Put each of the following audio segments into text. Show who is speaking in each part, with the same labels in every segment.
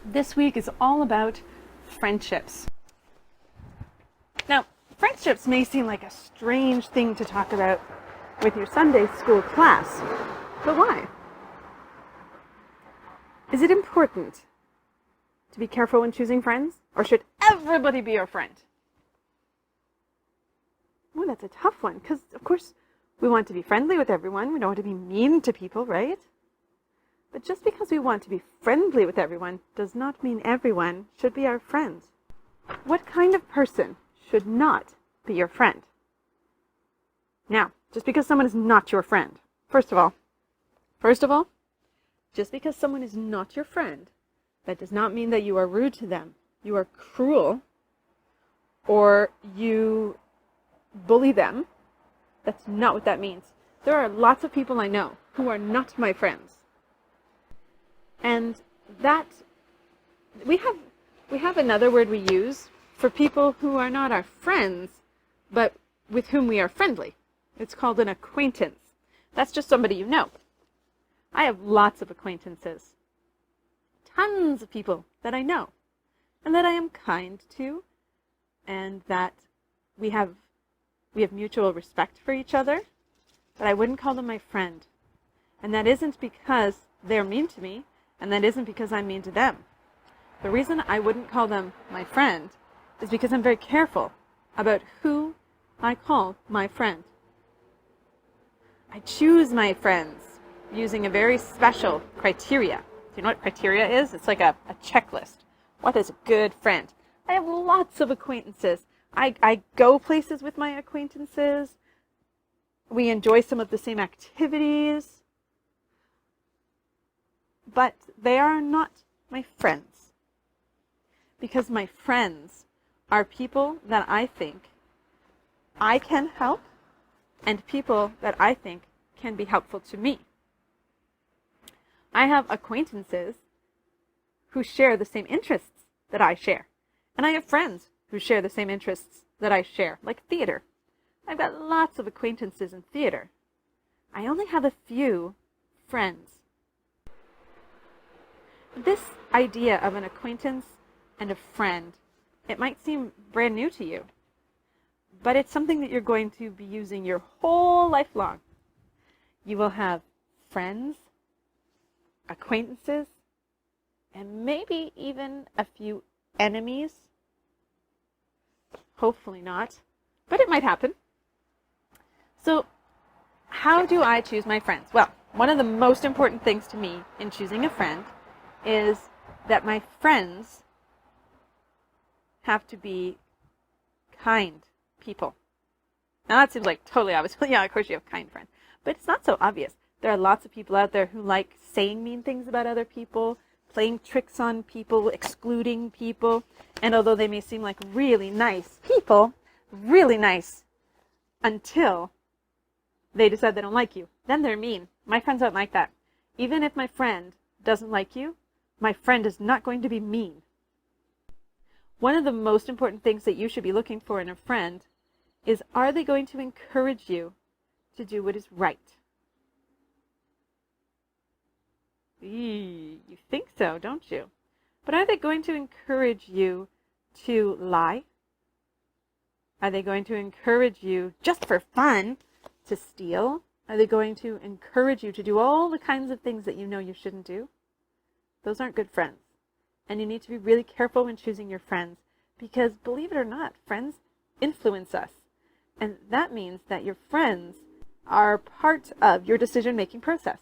Speaker 1: This week is all about friendships. Now, friendships may seem like a strange thing to talk about with your Sunday school class, but why? Is it important to be careful when choosing friends, or should everybody be your friend? Oh, that's a tough one, because of course we want to be friendly with everyone. We don't want to be mean to people, right? But just because we want to be friendly with everyone does not mean everyone should be our friend. What kind of person should not be your friend? Now, just because someone is not your friend, first of all, just because someone is not your friend, that does not mean that you are rude to them, you are cruel, or you bully them. That's not what that means. There are lots of people I know who are not my friends. And that, we have another word we use for people who are not our friends, but with whom we are friendly. It's called an acquaintance. That's just somebody you know. I have lots of acquaintances. Tons of people that I know and that I am kind to, and that we have mutual respect for each other, but I wouldn't call them my friend. And that isn't because they're mean to me, and that isn't because I'm mean to them. The reason I wouldn't call them my friend is because I'm very careful about who I call my friend. I choose my friends using a very special criteria. Do you know what criteria is? It's like a checklist. What is a good friend? I have lots of acquaintances. I go places with my acquaintances. We enjoy some of the same activities. But they are not my friends. Because my friends are people that I think I can help and people that I think can be helpful to me. I have acquaintances who share the same interests that I share. And I have friends who share the same interests that I share, like theater. I've got lots of acquaintances in theater. I only have a few friends. This idea of an acquaintance and a friend, it might seem brand new to you, but it's something that you're going to be using your whole life long. You will have friends, acquaintances, and maybe even a few enemies. Hopefully not, but it might happen. So, how do I choose my friends? Well, one of the most important things to me in choosing a friend is that my friends have to be kind people. Now that seems like totally obvious. Well, yeah, of course you have kind friends. But it's not so obvious. There are lots of people out there who like saying mean things about other people, playing tricks on people, excluding people. And although they may seem like really nice people, really nice until they decide they don't like you, then they're mean. My friends aren't like that. Even if my friend doesn't like you, my friend is not going to be mean. One of the most important things that you should be looking for in a friend is, are they going to encourage you to do what is right? You think so, don't you? But are they going to encourage you to lie? Are they going to encourage you, just for fun, to steal? Are they going to encourage you to do all the kinds of things that you know you shouldn't do? Those aren't good friends. And you need to be really careful when choosing your friends, because believe it or not, friends influence us. And that means that your friends are part of your decision-making process.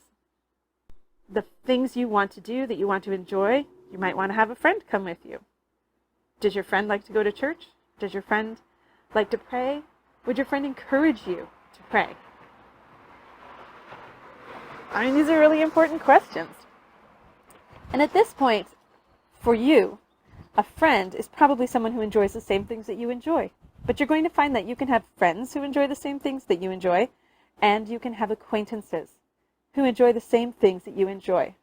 Speaker 1: The things you want to do, that you want to enjoy, you might want to have a friend come with you. Does your friend like to go to church? Does your friend like to pray? Would your friend encourage you to pray? I mean, these are really important questions. And at this point, for you, a friend is probably someone who enjoys the same things that you enjoy. But you're going to find that you can have friends who enjoy the same things that you enjoy, and you can have acquaintances who enjoy the same things that you enjoy.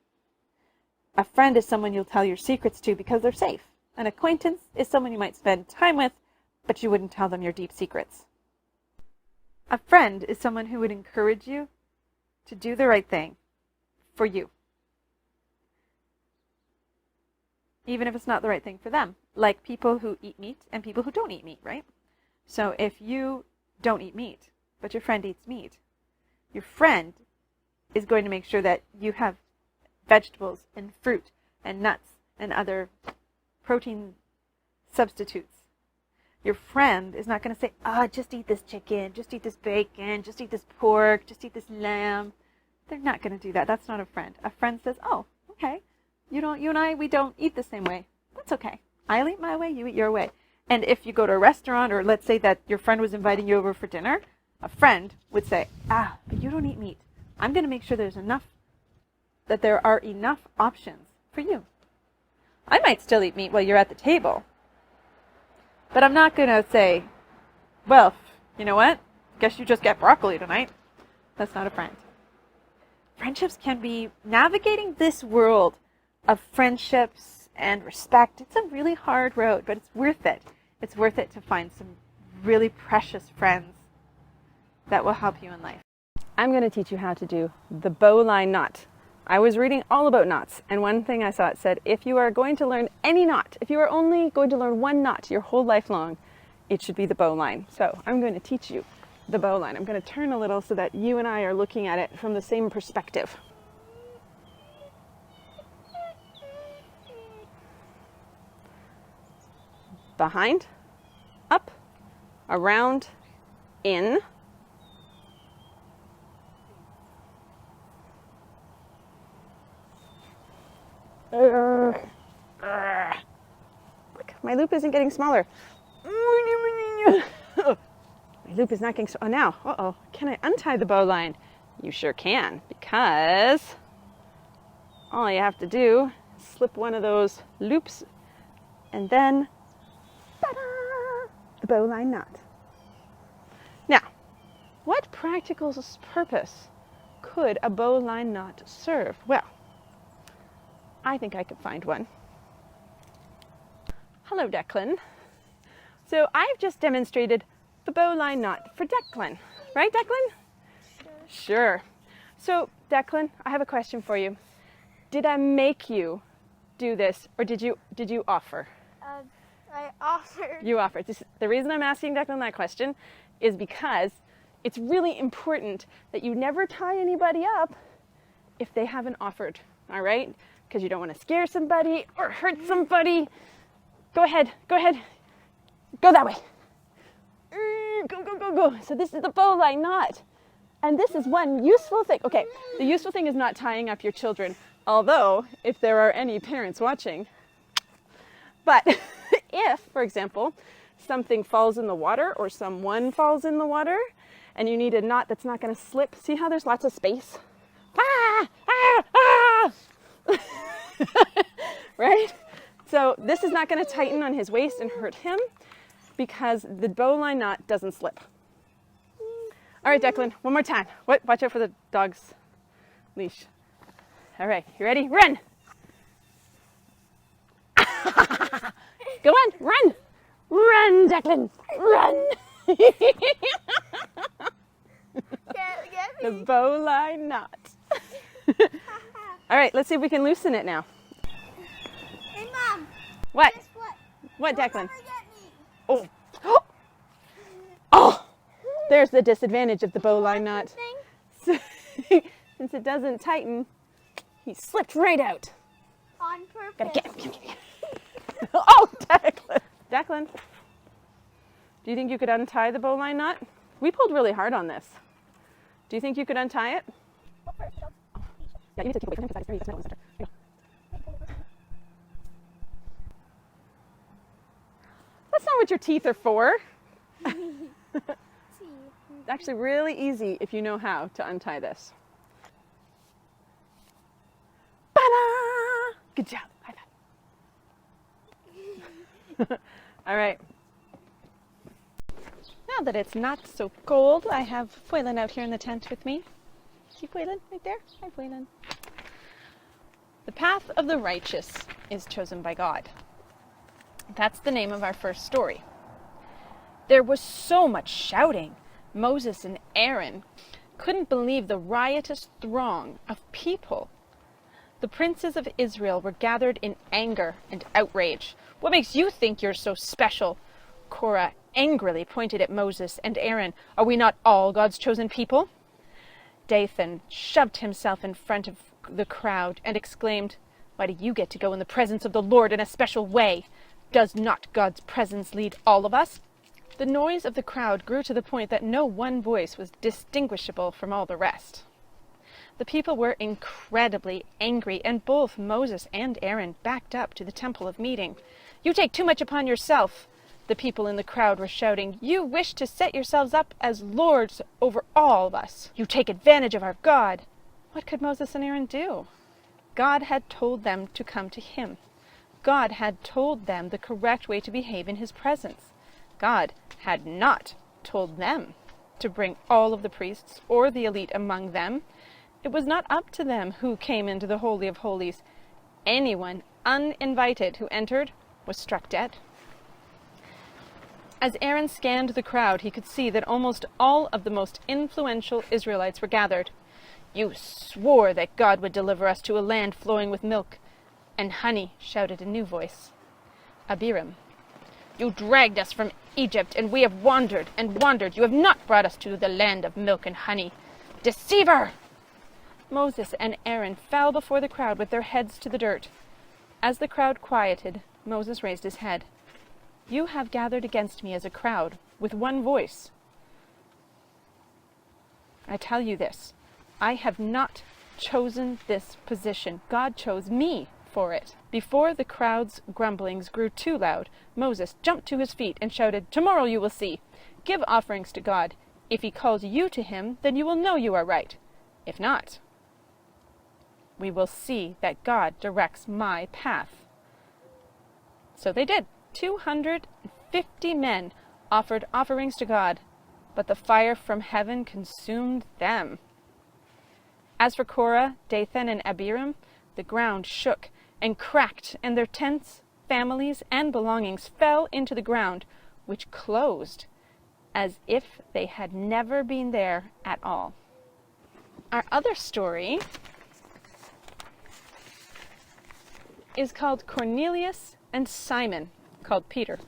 Speaker 1: A friend is someone you'll tell your secrets to because they're safe. An acquaintance is someone you might spend time with, but you wouldn't tell them your deep secrets. A friend is someone who would encourage you to do the right thing for you. even if it's not the right thing for them. Like people who eat meat and people who don't eat meat, right? So if you don't eat meat, but your friend eats meat, your friend is going to make sure that you have vegetables and fruit and nuts and other protein substitutes. Your friend is not going to say, just eat this chicken, just eat this bacon, just eat this pork, just eat this lamb. They're not going to do that. That's not a friend. A friend says, oh, okay, you and I, we don't eat the same way. That's okay. I'll eat my way, you eat your way. And if you go to a restaurant, or let's say that your friend was inviting you over for dinner, a friend would say, but you don't eat meat. I'm going to make sure that there are enough options for you. I might still eat meat while you're at the table, but I'm not going to say, well, you know what? Guess you just get broccoli tonight. That's not a friend. Friendships can be navigating this world of friendships and respect. It's a really hard road, but it's worth it. It's worth it to find some really precious friends that will help you in life. I'm going to teach you how to do the bowline knot. I was reading all about knots, and one thing I saw, it said, if you are going to learn any knot, if you are only going to learn one knot your whole life long, it should be the bowline. So I'm going to teach you the bowline. I'm going to turn a little so that you and I are looking at it from the same perspective. Behind, up, around, in. Look, my loop isn't getting smaller. My loop is not getting so. Oh, now, can I untie the bowline? You sure can, because all you have to do is slip one of those loops, and then, ta-da, the bowline knot. Now, what practical purpose could a bowline knot serve? Well, I think I could find one. Hello, Declan. So I've just demonstrated the bowline knot for Declan. Right, Declan? Sure. So, Declan, I have a question for you. Did I make you do this, or did you offer?
Speaker 2: I offered.
Speaker 1: You offered. The reason I'm asking Declan that question is because it's really important that you never tie anybody up if they haven't offered. All right? Because you don't want to scare somebody or hurt somebody. Go ahead. Go that way. Go. So this is the bowline knot. And this is one useful thing. Okay, the useful thing is not tying up your children. Although, if there are any parents watching. But if, for example, something falls in the water or someone falls in the water and you need a knot that's not going to slip, see how there's lots of space? Right? So this is not going to tighten on his waist and hurt him because the bowline knot doesn't slip. All right, Declan, one more time. Watch out for the dog's leash. All right, you ready? Run! Go on, run! Run, Declan! Run! The bowline knot. All right, let's see if we can loosen it now.
Speaker 2: Hey, Mom.
Speaker 1: What?
Speaker 2: Guess what?
Speaker 1: What, Declan?
Speaker 2: Don't forget me.
Speaker 1: Oh! There's the disadvantage of the bowline knot.
Speaker 2: Thing?
Speaker 1: Since it doesn't tighten, he slipped right out.
Speaker 2: On purpose.
Speaker 1: Gotta get him. Oh, Declan. Declan, do you think you could untie the bowline knot? We pulled really hard on this. Do you think you could untie it? Yeah, you need to keep away from him because that is very metal in the center. Here you go. That's not what your teeth are for. It's actually really easy if you know how to untie this. Ta-da! Good job. High five. All right. Now that it's not so cold, I have Foylan out here in the tent with me. See Foylan right there? Hi, Foylan. The path of the righteous is chosen by God. That's the name of our first story. There was so much shouting. Moses and Aaron couldn't believe the riotous throng of people. The princes of Israel were gathered in anger and outrage. "What makes you think you're so special?" Korah angrily pointed at Moses and Aaron. "Are we not all God's chosen people?" Dathan shoved himself in front of the crowd and exclaimed, "Why do you get to go in the presence of the Lord in a special way? Does not God's presence lead all of us?" The noise of the crowd grew to the point that no one voice was distinguishable from all the rest. The people were incredibly angry, and both Moses and Aaron backed up to the temple of meeting. "You take too much upon yourself," the people in the crowd were shouting. "You wish to set yourselves up as lords over all of us. You take advantage of our God." What could Moses and Aaron do? God had told them to come to him. God had told them the correct way to behave in his presence. God had not told them to bring all of the priests or the elite among them. It was not up to them who came into the Holy of Holies. Anyone uninvited who entered was struck dead. As Aaron scanned the crowd, he could see that almost all of the most influential Israelites were gathered. "You swore that God would deliver us to a land flowing with milk and honey," shouted a new voice. Abiram, "You dragged us from Egypt, and we have wandered and wandered. You have not brought us to the land of milk and honey. Deceiver!" Moses and Aaron fell before the crowd with their heads to the dirt. As the crowd quieted, Moses raised his head. "You have gathered against me as a crowd, with one voice. I tell you this, I have not chosen this position. God chose me for it." Before the crowd's grumblings grew too loud, Moses jumped to his feet and shouted, "Tomorrow you will see. Give offerings to God. If he calls you to him, then you will know you are right. If not, we will see that God directs my path." So they did. 250 men offered offerings to God, but the fire from heaven consumed them. As for Korah, Dathan, and Abiram, the ground shook and cracked, and their tents, families, and belongings fell into the ground, which closed as if they had never been there at all. Our other story is called Cornelius and Simon, called Peter.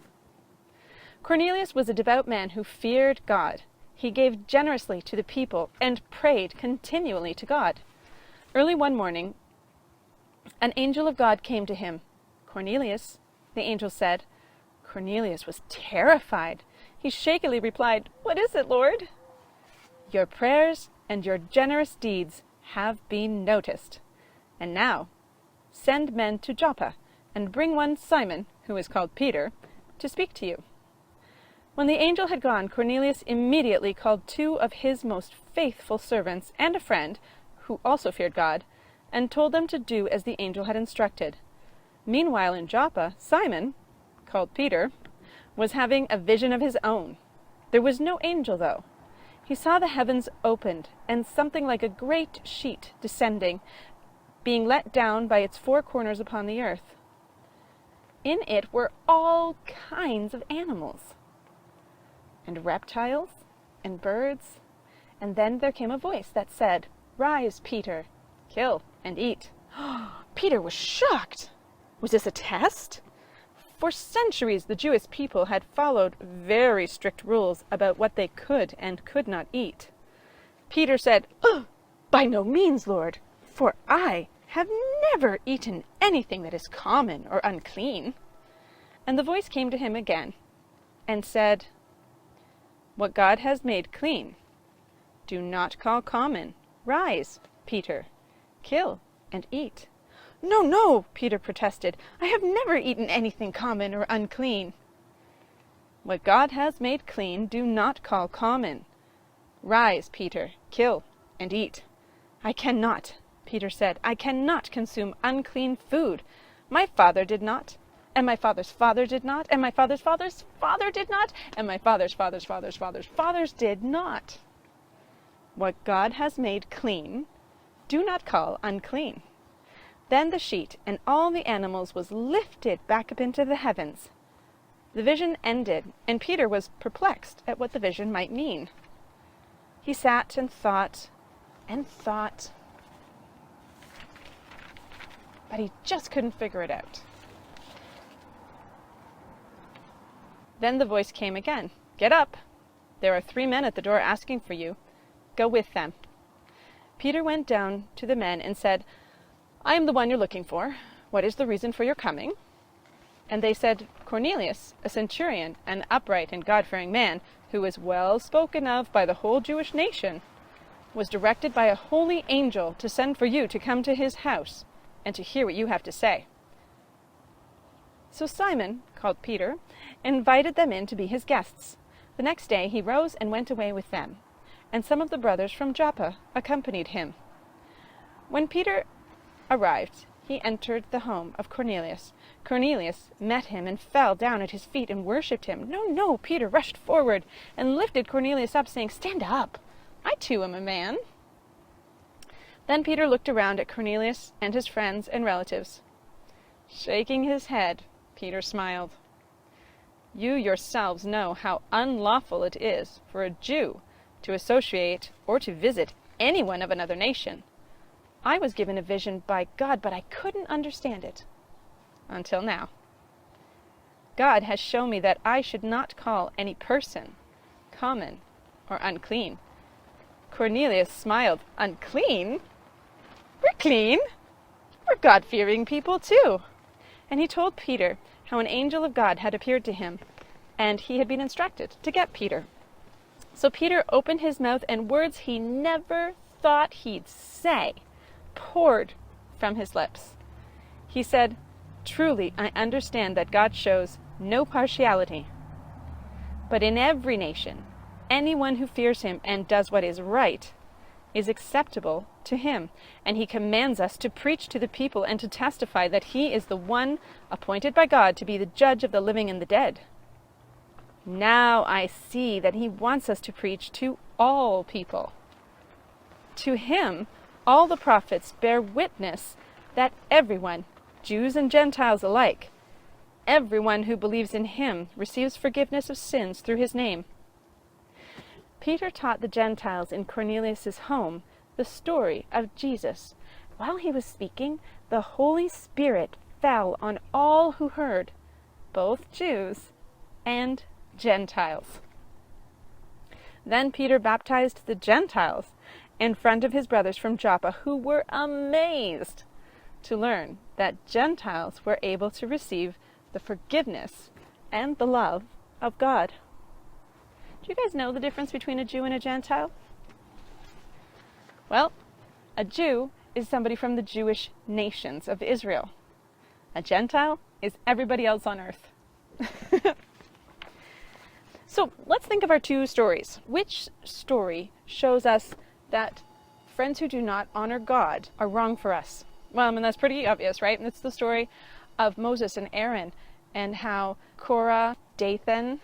Speaker 1: Cornelius was a devout man who feared God. He gave generously to the people and prayed continually to God. Early one morning, an angel of God came to him. "Cornelius," the angel said. Cornelius was terrified. He shakily replied, "What is it, Lord?" "Your prayers and your generous deeds have been noticed. And now, send men to Joppa and bring one Simon, who is called Peter, to speak to you." When the angel had gone, Cornelius immediately called two of his most faithful servants and a friend, who also feared God, and told them to do as the angel had instructed. Meanwhile in Joppa, Simon, called Peter, was having a vision of his own. There was no angel, though. He saw the heavens opened, and something like a great sheet descending, being let down by its four corners upon the earth. In it were all kinds of animals, and reptiles, and birds, and then there came a voice that said, "Rise, Peter, kill and eat." Peter was shocked. Was this a test? For centuries, the Jewish people had followed very strict rules about what they could and could not eat. Peter said, "By no means, Lord, for I have never eaten anything that is common or unclean." And the voice came to him again and said, "What God has made clean, do not call common. Rise, Peter, kill and eat." "No, no," Peter protested. "I have never eaten anything common or unclean." "What God has made clean, do not call common. Rise, Peter, kill and eat." "I cannot," Peter said. "I cannot consume unclean food. My father did not, and my father's father did not, and my father's father's father did not, and my father's father's father's father's fathers did not. What God has made clean, do not call unclean." Then the sheet and all the animals was lifted back up into the heavens. The vision ended, and Peter was perplexed at what the vision might mean. He sat and thought and thought. but he just couldn't figure it out. Then the voice came again. "Get up! There are 3 men at the door asking for you. Go with them." Peter went down to the men and said, "I am the one you're looking for. What is the reason for your coming?" And they said, "Cornelius, a centurion, an upright and God-fearing man, who is well spoken of by the whole Jewish nation, was directed by a holy angel to send for you to come to his house and to hear what you have to say." So Simon, called Peter, invited them in to be his guests. The next day he rose and went away with them, and some of the brothers from Joppa accompanied him. When Peter arrived, he entered the home of Cornelius. Cornelius met him and fell down at his feet and worshipped him. "No, no!" Peter rushed forward and lifted Cornelius up, saying, "Stand up! I too am a man." Then Peter looked around at Cornelius and his friends and relatives. Shaking his head, Peter smiled. "You yourselves know how unlawful it is for a Jew to associate or to visit anyone of another nation. I was given a vision by God, but I couldn't understand it until now. God has shown me that I should not call any person common or unclean." Cornelius smiled. "Unclean? We're clean. We're God-fearing people too." And he told Peter how an angel of God had appeared to him, and he had been instructed to get Peter. So Peter opened his mouth, and words he never thought he'd say poured from his lips. He said, "Truly, I understand that God shows no partiality, but in every nation, anyone who fears him and does what is right is acceptable to him, and he commands us to preach to the people and to testify that he is the one appointed by God to be the judge of the living and the dead. Now I see that he wants us to preach to all people. To him, all the prophets bear witness that everyone, Jews and Gentiles alike, everyone who believes in him receives forgiveness of sins through his name." Peter taught the Gentiles in Cornelius' home the story of Jesus. While he was speaking, the Holy Spirit fell on all who heard, both Jews and Gentiles. Then Peter baptized the Gentiles in front of his brothers from Joppa, who were amazed to learn that Gentiles were able to receive the forgiveness and the love of God. Do you guys know the difference between a Jew and a Gentile? Well, a Jew is somebody from the Jewish nations of Israel. A Gentile is everybody else on earth. So let's think of our 2 stories. Which story shows us that friends who do not honor God are wrong for us? Well, I mean, that's pretty obvious, right? And it's the story of Moses and Aaron, and how Korah, Dathan,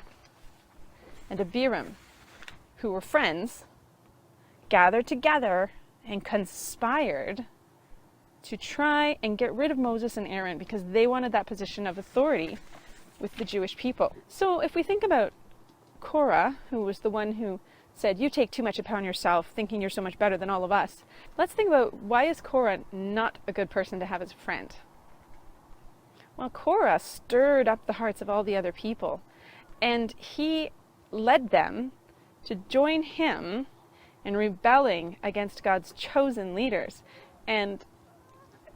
Speaker 1: and Abiram, who were friends, gathered together and conspired to try and get rid of Moses and Aaron because they wanted that position of authority with the Jewish people. So if we think about Korah, who was the one who said, "You take too much upon yourself, thinking you're so much better than all of us," let's think about, why is Korah not a good person to have as a friend? Well, Korah stirred up the hearts of all the other people, and he led them to join him in rebelling against God's chosen leaders. And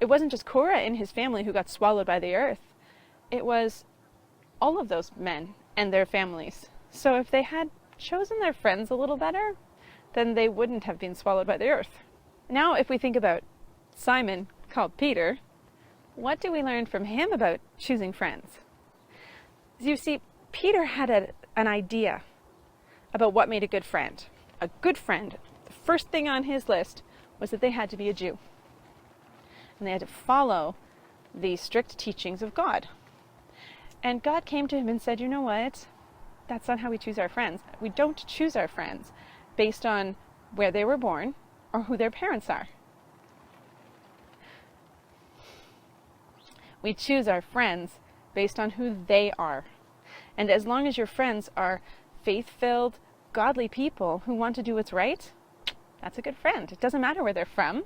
Speaker 1: it wasn't just Korah and his family who got swallowed by the earth. It was all of those men and their families. So if they had chosen their friends a little better, then they wouldn't have been swallowed by the earth. Now, if we think about Simon, called Peter, what do we learn from him about choosing friends? You see, Peter had an idea about what made a good friend. A good friend, the first thing on his list was that they had to be a Jew. And they had to follow the strict teachings of God. And God came to him and said, "You know what? That's not how we choose our friends. We don't choose our friends based on where they were born or who their parents are. We choose our friends based on who they are. And as long as your friends are faith-filled, godly people who want to do what's right, that's a good friend. It doesn't matter where they're from.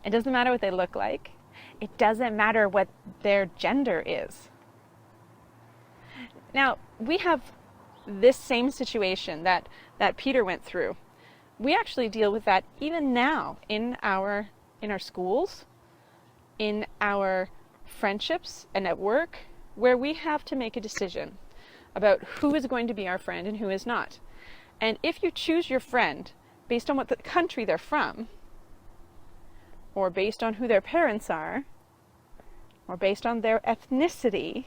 Speaker 1: It doesn't matter what they look like. It doesn't matter what their gender is. Now, we have this same situation that Peter went through. We actually deal with that even now in our schools, in our friendships, and at work, where we have to make a decision about who is going to be our friend and who is not. And if you choose your friend based on what the country they're from, or based on who their parents are, or based on their ethnicity,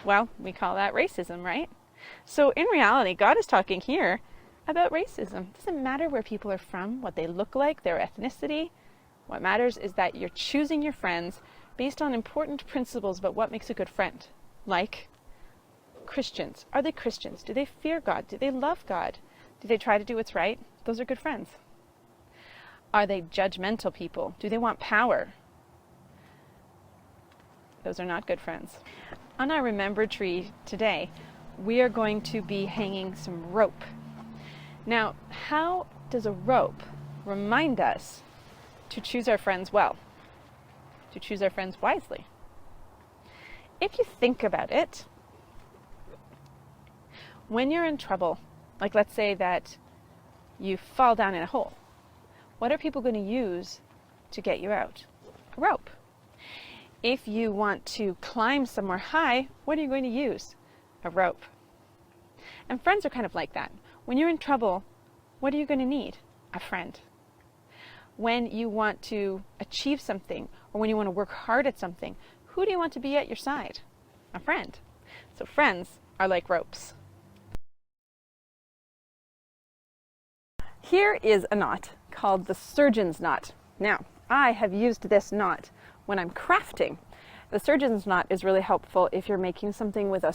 Speaker 1: well, we call that racism, right? So in reality, God is talking here about racism. It doesn't matter where people are from, what they look like, their ethnicity. What matters is that you're choosing your friends based on important principles about what makes a good friend. Like Christians. Are they Christians? Do they fear God? Do they love God? Do they try to do what's right? Those are good friends. Are they judgmental people? Do they want power? Those are not good friends. On our Remember tree today, we are going to be hanging some rope. Now, how does a rope remind us to choose our friends well, to choose our friends wisely? If you think about it, when you're in trouble, like let's say that you fall down in a hole, what are people going to use to get you out? A rope. If you want to climb somewhere high, what are you going to use? A rope. And friends are kind of like that. When you're in trouble, what are you going to need? A friend. When you want to achieve something, or when you want to work hard at something, who do you want to be at your side? A friend. So friends are like ropes. Here is a knot called the surgeon's knot. Now, I have used this knot when I'm crafting. The surgeon's knot is really helpful if you're making something with well,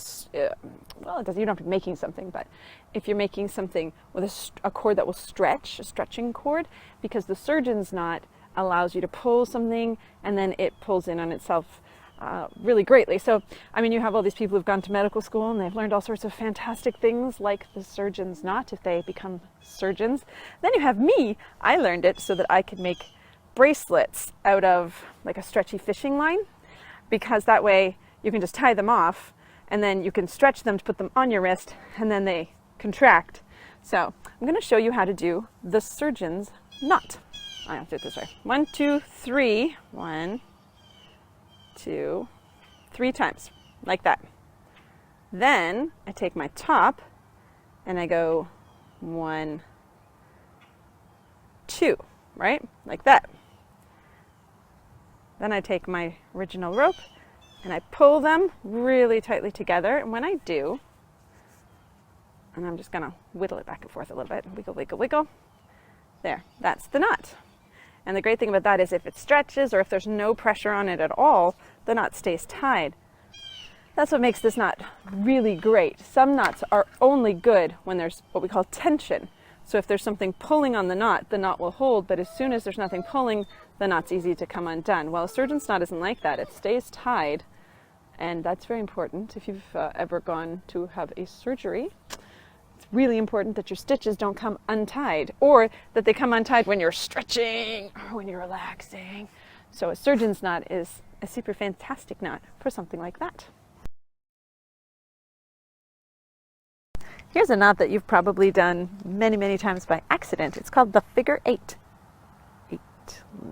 Speaker 1: it doesn't, you don't have to be making something, but if you're making something with a cord that will stretch, a stretching cord, because the surgeon's knot allows you to pull something and then it pulls in on itself really greatly. So, I mean, you have all these people who've gone to medical school and they've learned all sorts of fantastic things like the surgeon's knot if they become surgeons. Then you have me. I learned it so that I could make bracelets out of like a stretchy fishing line, because that way you can just tie them off and then you can stretch them to put them on your wrist and then they contract. So I'm going to show you how to do the surgeon's knot. I have to do it this way. 1, 2, 3. 1, 2, 3 times, like that. Then I take my top and I go 1, 2, right? Like that. Then I take my original rope and I pull them really tightly together. And when I do, and I'm just going to whittle it back and forth a little bit, wiggle, wiggle, wiggle. There, that's the knot. And the great thing about that is if it stretches or if there's no pressure on it at all, the knot stays tied. That's what makes this knot really great. Some knots are only good when there's what we call tension. So if there's something pulling on the knot will hold, but as soon as there's nothing pulling, the knot's easy to come undone. Well, a surgeon's knot isn't like that. It stays tied, and that's very important. If you've ever gone to have a surgery, it's really important that your stitches don't come untied, or that they come untied when you're stretching or when you're relaxing. So a surgeon's knot is a super fantastic knot for something like that. Here's a knot that you've probably done many, many times by accident. It's called the figure 8.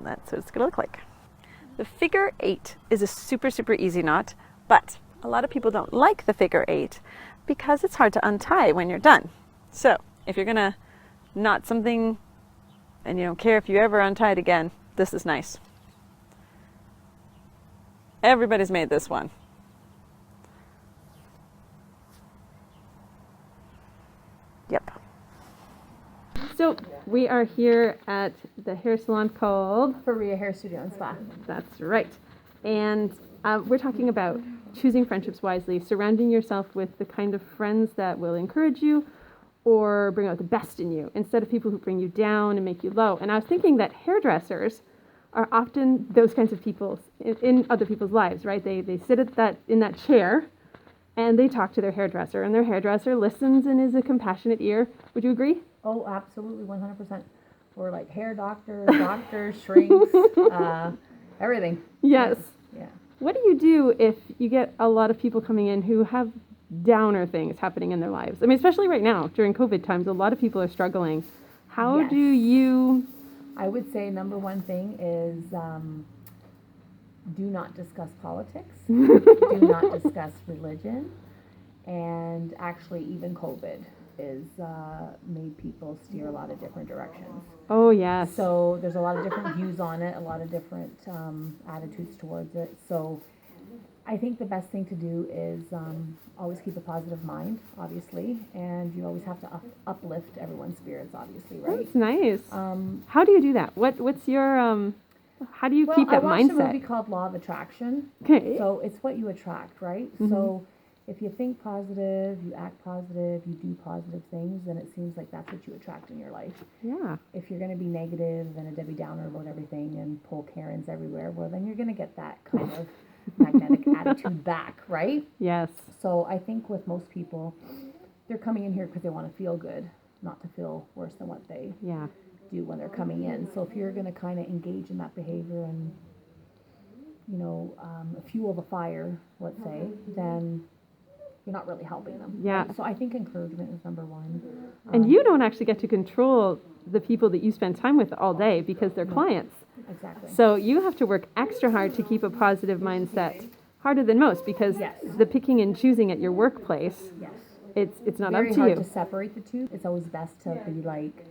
Speaker 1: That's what it's going to look like. The figure 8 is a super, super easy knot, but a lot of people don't like the figure 8 because it's hard to untie when you're done. So if you're going to knot something and you don't care if you ever untie it again, this is nice. Everybody's made this one. Yep. So we are here at the hair salon called
Speaker 3: Faria Hair Studio and Spa.
Speaker 1: That's right. And we're talking about choosing friendships wisely, surrounding yourself with the kind of friends that will encourage you or bring out the best in you, instead of people who bring you down and make you low. And I was thinking that hairdressers are often those kinds of people in other people's lives, right? They sit in that chair and they talk to their hairdresser, and their hairdresser listens and is a compassionate ear. Would you agree?
Speaker 3: Oh, absolutely, 100%. We're like hair doctors, doctors, shrinks, everything.
Speaker 1: Yes.
Speaker 3: Yeah.
Speaker 1: What do you do if you get a lot of people coming in who have downer things happening in their lives? I mean, especially right now during COVID times, a lot of people are struggling. How
Speaker 3: Yes.
Speaker 1: do you?
Speaker 3: I would say number one thing is do not discuss politics, do not discuss religion, and actually even COVID is made people steer a lot of different directions.
Speaker 1: Oh yes.
Speaker 3: So there's a lot of different views on it, a lot of different attitudes towards it. So I think the best thing to do is always keep a positive mind, obviously, and you always have to uplift everyone's spirits, obviously, right?
Speaker 1: That's nice. How do you do that? What's your how do you keep that
Speaker 3: I watched a
Speaker 1: mindset?
Speaker 3: movie called Law of Attraction.
Speaker 1: Okay.
Speaker 3: So it's what you attract, right? So if you think positive, you act positive, you do positive things, then it seems like that's what you attract in your life.
Speaker 1: Yeah.
Speaker 3: If you're going to be negative and a Debbie Downer about everything and pull Karens everywhere, well, then you're going to get that kind of magnetic attitude back, right?
Speaker 1: Yes.
Speaker 3: So I think with most people, they're coming in here because they want to feel good, not to feel worse than what they
Speaker 1: Yeah.
Speaker 3: do when they're coming in. So if you're going to kind of engage in that behavior and, you know, fuel the fire, let's say, then you're not really helping them.
Speaker 1: Yeah.
Speaker 3: Right? So I think encouragement is number one.
Speaker 1: And you don't actually get to control the people that you spend time with all day because they're clients.
Speaker 3: Exactly.
Speaker 1: So you have to work extra hard to keep a positive mindset, harder than most, because
Speaker 3: Yes.
Speaker 1: the picking and choosing at your workplace,
Speaker 3: Yes.
Speaker 1: it's not
Speaker 3: Very
Speaker 1: up to
Speaker 3: hard
Speaker 1: you.
Speaker 3: to separate the two. It's always best to be like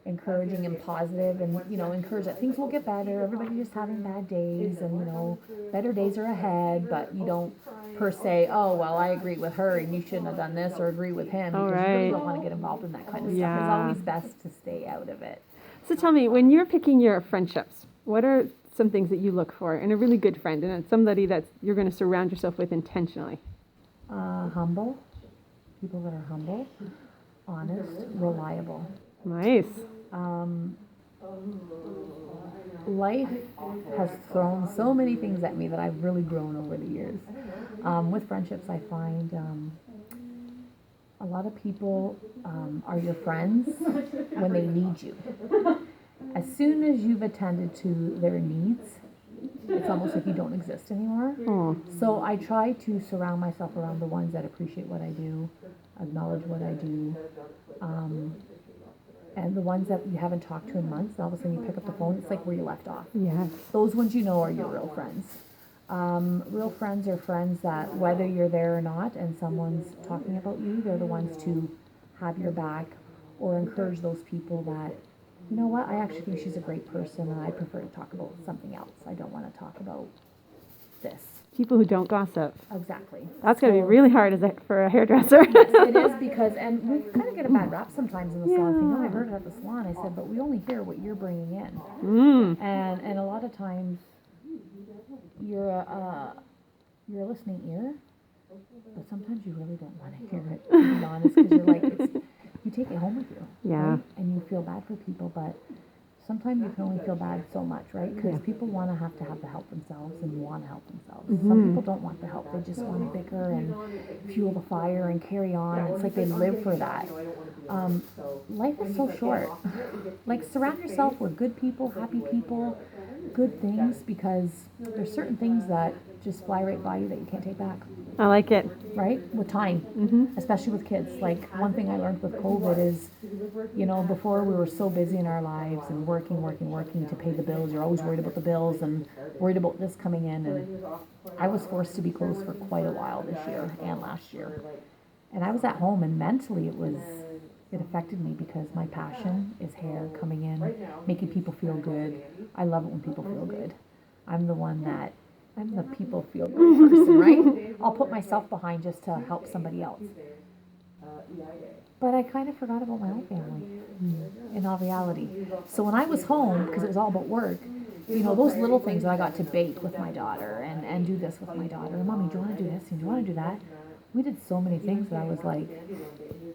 Speaker 3: encouraging and positive and, you know, encourage that things will get better. Everybody's just having bad days and, you know, better days are ahead, but you don't per se, oh, well, I agree with her and you shouldn't have done this or agree with him, because you really
Speaker 1: right.
Speaker 3: don't want to get involved in that kind of stuff.
Speaker 1: Yeah.
Speaker 3: It's always best to stay out of it.
Speaker 1: So tell me, when you're picking your friendships, what are some things that you look for in a really good friend and it's somebody that you're going to surround yourself with intentionally?
Speaker 3: Humble. People that are humble, honest, reliable.
Speaker 1: Nice.
Speaker 3: Life has thrown so many things at me that I've really grown over the years. With friendships, I find a lot of people are your friends when they need you. As soon as you've attended to their needs, it's almost like you don't exist anymore.
Speaker 1: Oh,
Speaker 3: So I try to surround myself around the ones that appreciate what I do, acknowledge what I do, and the ones that you haven't talked to in months, and all of a sudden you pick up the phone, it's like where you left off.
Speaker 1: yes.
Speaker 3: Those ones you know are your real friends. Real friends are friends that whether you're there or not and someone's talking about you, they're the ones to have your back or encourage those people that, you know what, I actually think she's a great person and I prefer to talk about something else. I don't want to talk about this.
Speaker 1: People who don't gossip.
Speaker 3: Exactly.
Speaker 1: That's going to be
Speaker 3: So-
Speaker 1: really hard for a hairdresser.
Speaker 3: Yes, it is because, and we kind of get a bad rap sometimes in the salon. Saying, oh, I heard it at the salon. I said, but we only hear what you're bringing in.
Speaker 1: Mm.
Speaker 3: And a lot of times, you're a listening ear, but sometimes you really don't want to hear it, to be honest, because you're like, you take it home with you.
Speaker 1: Yeah.
Speaker 3: Right? And you feel bad for people, but sometimes you can only feel bad so much, right? Because people want to have the help themselves and want to help themselves. Some people don't want the help. They just want to bicker and fuel the fire and carry on. It's like they live for that. Life is so short. Like, surround yourself with good people, happy people, good things, because there's certain things that just fly right by you that you can't take back.
Speaker 1: I like it.
Speaker 3: Right? With time, especially with kids. Like, one thing I learned with COVID is, you know, before we were so busy in our lives and working to pay the bills. You're always worried about the bills and worried about this coming in. And I was forced to be closed for quite a while this year and last year. And I was at home, and mentally it affected me because my passion is hair, coming in, making people feel good. I love it when people feel good. I'm the people feel good person, right? I'll put myself behind just to help somebody else. But I kind of forgot about my own family, in all reality. So when I was home, because it was all about work, you know, those little things that I got to bake with my daughter and do this with my daughter. Mommy, do you want to do this? And do you want to do that? We did so many things that I was like,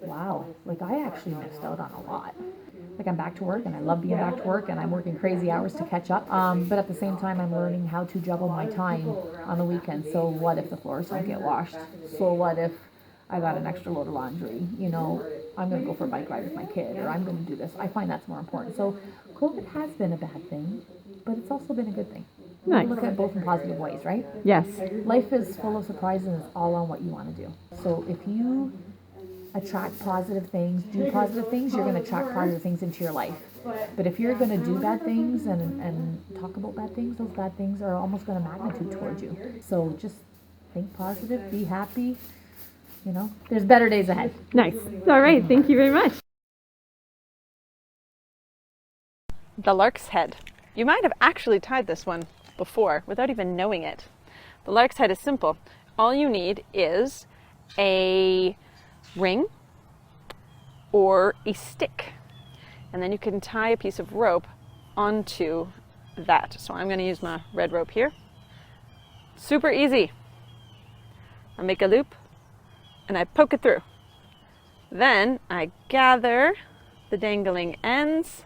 Speaker 3: wow, like I actually missed out on a lot. Like, I'm back to work and I love being back to work and I'm working crazy hours to catch up. But at the same time, I'm learning how to juggle my time on the weekend. So what if the floors don't get washed? So what if I got an extra load of laundry? You know, I'm going to go for a bike ride with my kid, or I'm going to do this. I find that's more important. So COVID has been a bad thing, but it's also been a good thing.
Speaker 1: Nice.
Speaker 3: Look at it both in positive ways, right?
Speaker 1: Yes.
Speaker 3: Life is full of surprises and it's all on what you want to do. So if you attract positive things, do positive things, you're going to attract positive things into your life. But if you're going to do bad things and talk about bad things, those bad things are almost going to magnitude towards you. So just think positive, be happy. You know, there's better days ahead.
Speaker 1: Nice. All right. Thank you very much. The lark's head. You might have actually tied this one before without even knowing it. The lark's head is simple. All you need is a ring or a stick, and then you can tie a piece of rope onto that. So I'm going to use my red rope here. Super easy. I make a loop and I poke it through. Then I gather the dangling ends,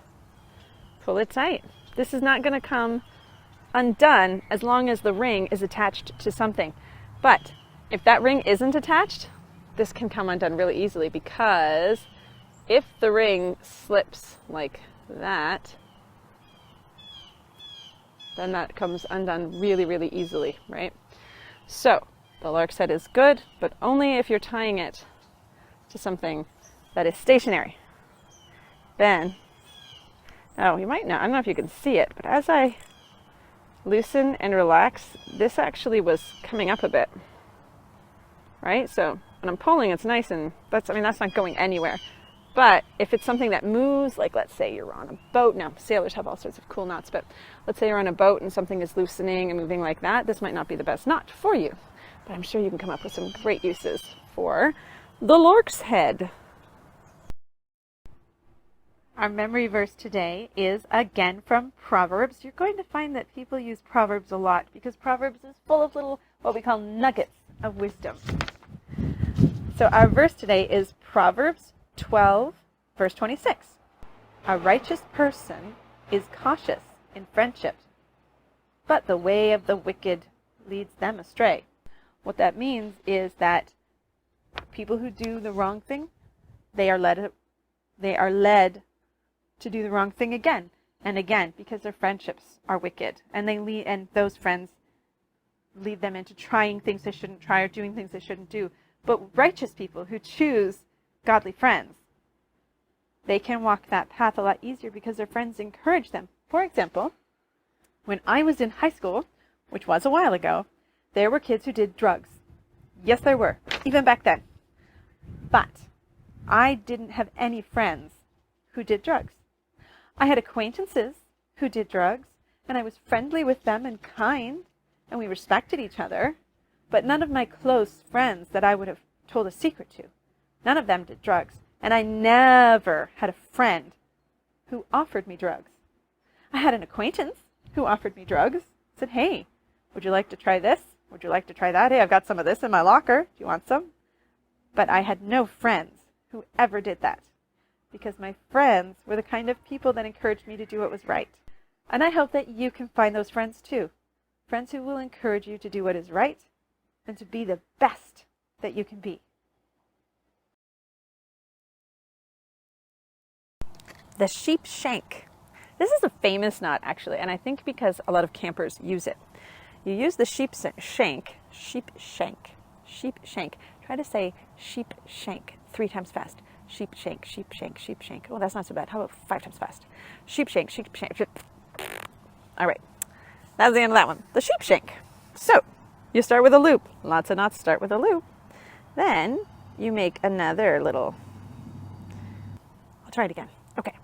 Speaker 1: pull it tight. This is not going to come undone as long as the ring is attached to something. But if that ring isn't attached, this can come undone really easily, because if the ring slips like that, then that comes undone really, really easily, right? So the lark's head is good, but only if you're tying it to something that is stationary. Then, oh, you might not, I don't know if you can see it, but as I loosen and relax, this actually was coming up a bit, right? So when I'm pulling, it's nice, and that's not going anywhere. But if it's something that moves, like let's say you're on a boat, now sailors have all sorts of cool knots, but let's say you're on a boat and something is loosening and moving like that, this might not be the best knot for you. But I'm sure you can come up with some great uses for the lark's head. Our memory verse today is again from Proverbs. You're going to find that people use Proverbs a lot because Proverbs is full of little, what we call nuggets of wisdom. So our verse today is Proverbs 12, verse 26. A righteous person is cautious in friendship, but the way of the wicked leads them astray. What that means is that people who do the wrong thing, they are led to do the wrong thing again and again because their friendships are wicked, and those friends lead them into trying things they shouldn't try or doing things they shouldn't do. But righteous people who choose godly friends, they can walk that path a lot easier because their friends encourage them. For example, when I was in high school, which was a while ago, there were kids who did drugs. Yes, there were, even back then. But I didn't have any friends who did drugs. I had acquaintances who did drugs, and I was friendly with them and kind, and we respected each other, but none of my close friends that I would have told a secret to, none of them did drugs. And I never had a friend who offered me drugs. I had an acquaintance who offered me drugs, said, hey, would you like to try this? Would you like to try that? Hey, I've got some of this in my locker. Do you want some? But I had no friends who ever did that, because my friends were the kind of people that encouraged me to do what was right. And I hope that you can find those friends too. Friends who will encourage you to do what is right and to be the best that you can be. The sheep shank. This is a famous knot, actually, and I think because a lot of campers use it. You use the sheep shank. Try to say sheep shank 3 times fast. Sheep shank, sheep shank, sheep shank. Oh, that's not so bad. How about 5 times fast? Sheep shank, sheep shank. All right, that's the end of that one. The sheep shank. So you start with a loop. Lots of knots start with a loop. Then you make another little. I'll try it again. Okay.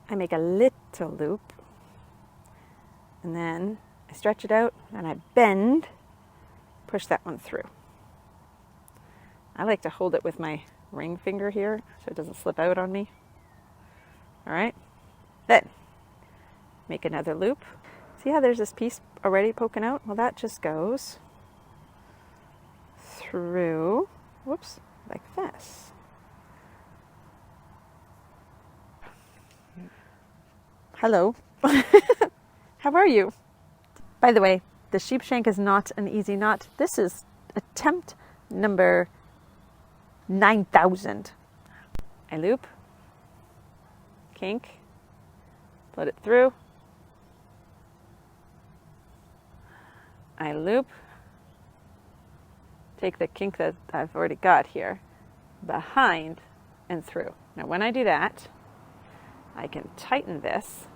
Speaker 1: I make a little loop, and then I stretch it out, and I bend, push that one through. I like to hold it with my ring finger here so it doesn't slip out on me. All right, then make another loop. See how there's this piece already poking out? Well, that just goes through, whoops, like this. Hello. How are you? By the way, the sheep shank is not an easy knot. This is attempt number 9,000. I loop, kink, put it through, I loop, take the kink that I've already got here, behind and through. Now when I do that, I can tighten this.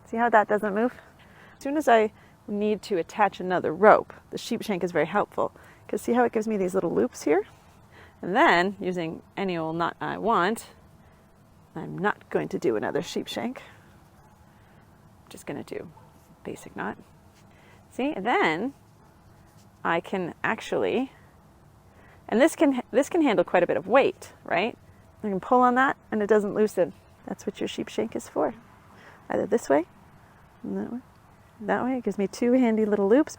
Speaker 1: See how that doesn't move? As soon as I need to attach another rope, the sheep shank is very helpful, because see how it gives me these little loops here? And then, using any old knot I want, I'm not going to do another sheep shank. I'm just going to do basic knot. See, and then I can actually, and this can handle quite a bit of weight, right? I can pull on that and it doesn't loosen. That's what your sheep shank is for. Either this way, and that way. That way, it gives me two handy little loops.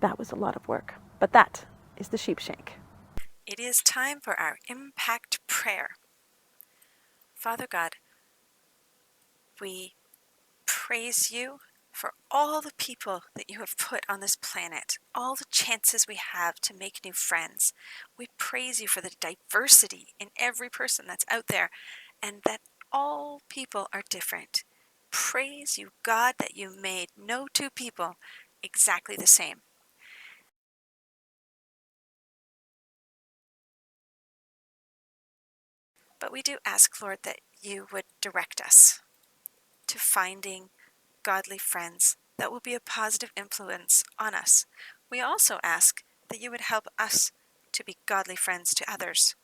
Speaker 1: That was a lot of work, but that is the sheep shank.
Speaker 4: It is time for our impact prayer. Father God, we praise you for all the people that you have put on this planet, all the chances we have to make new friends. We praise you for the diversity in every person that's out there, and that all people are different. Praise you, God, that you made no two people exactly the same. But we do ask, Lord, that you would direct us to finding godly friends that will be a positive influence on us. We also ask that you would help us to be godly friends to others,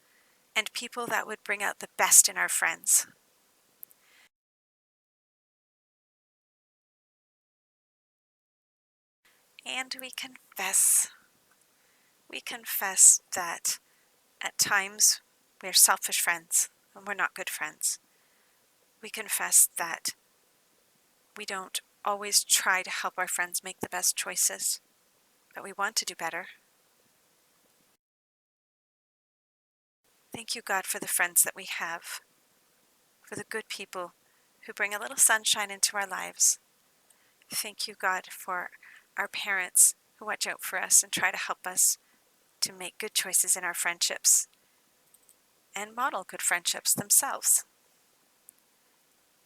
Speaker 4: and people that would bring out the best in our friends. And we confess that at times we're selfish friends and we're not good friends. We confess that we don't always try to help our friends make the best choices, but we want to do better. Thank you, God, for the friends that we have, for the good people who bring a little sunshine into our lives. Thank you, God, for our parents who watch out for us and try to help us to make good choices in our friendships and model good friendships themselves.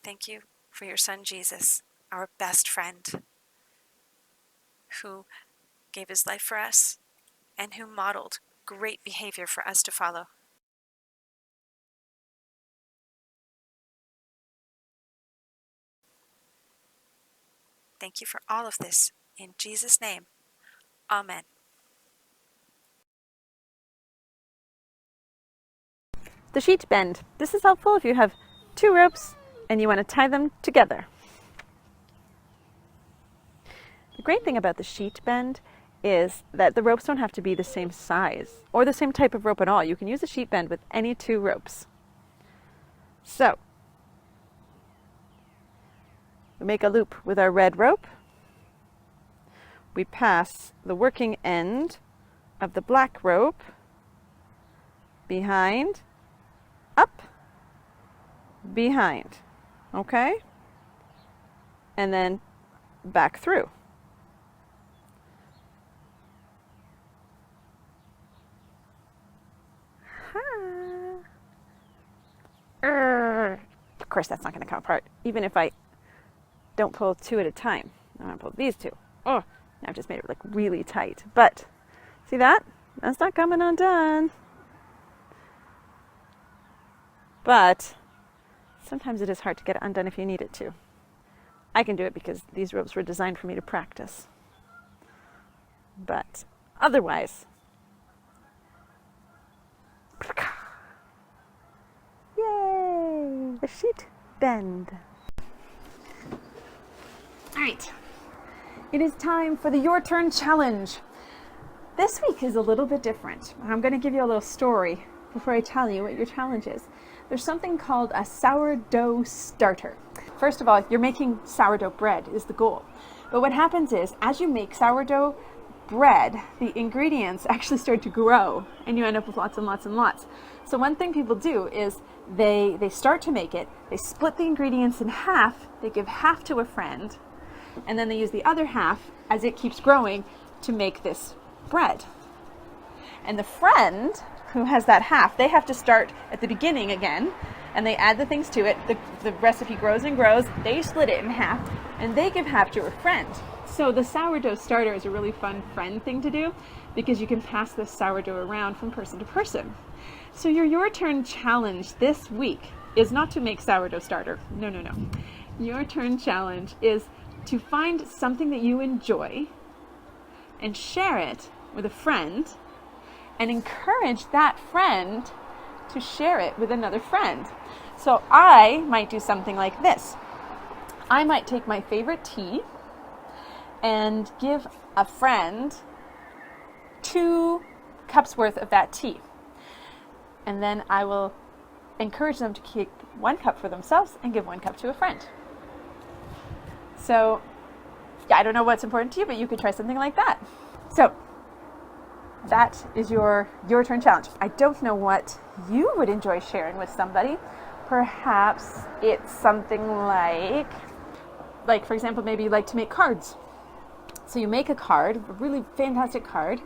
Speaker 4: Thank you for your son Jesus, our best friend, who gave his life for us and who modeled great behavior for us to follow. Thank you for all of this. In Jesus' name, Amen.
Speaker 1: The sheet bend. This is helpful if you have two ropes and you want to tie them together. The great thing about the sheet bend is that the ropes don't have to be the same size or the same type of rope at all. You can use a sheet bend with any two ropes. So, we make a loop with our red rope. We pass the working end of the black rope behind, up, behind, okay? And then back through. Of course, that's not going to come apart, even if I don't pull two at a time. I'm going to pull these two. Oh, I've just made it like really tight. But see that? That's not coming undone. But sometimes it is hard to get it undone if you need it to. I can do it because these ropes were designed for me to practice. But otherwise, yay! The sheet bend. All right, it is time for the Your Turn challenge. This week is a little bit different. I'm going to give you a little story before I tell you what your challenge is. There's something called a sourdough starter. First of all, you're making sourdough bread is the goal. But what happens is, as you make sourdough bread, the ingredients actually start to grow and you end up with lots and lots and lots. So one thing people do is they start to make it, they split the ingredients in half, they give half to a friend, and then they use the other half as it keeps growing to make this bread. And the friend who has that half, they have to start at the beginning again and they add the things to it. The recipe grows and grows. They split it in half, and they give half to a friend. So the sourdough starter is a really fun friend thing to do because you can pass this sourdough around from person to person. So your turn challenge this week is not to make sourdough starter. No. Your turn challenge is to find something that you enjoy and share it with a friend and encourage that friend to share it with another friend. So I might do something like this. I might take my favorite tea and give a friend 2 cups worth of that tea. And then I will encourage them to keep 1 cup for themselves and give 1 cup to a friend. So, yeah, I don't know what's important to you, but you could try something like that. So, that is your turn challenge. I don't know what you would enjoy sharing with somebody. Perhaps it's something like for example, maybe you like to make cards. So you make a card, a really fantastic card,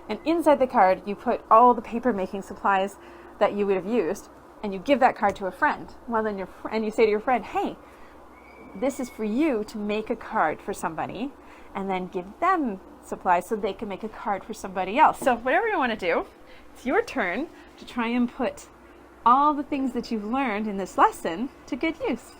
Speaker 1: and inside the card you put all the paper making supplies that you would have used, and you give that card to a friend. Well, then you say to your friend, hey, this is for you to make a card for somebody, and then give them supplies so they can make a card for somebody else. So whatever you want to do, it's your turn to try and put all the things that you've learned in this lesson to good use.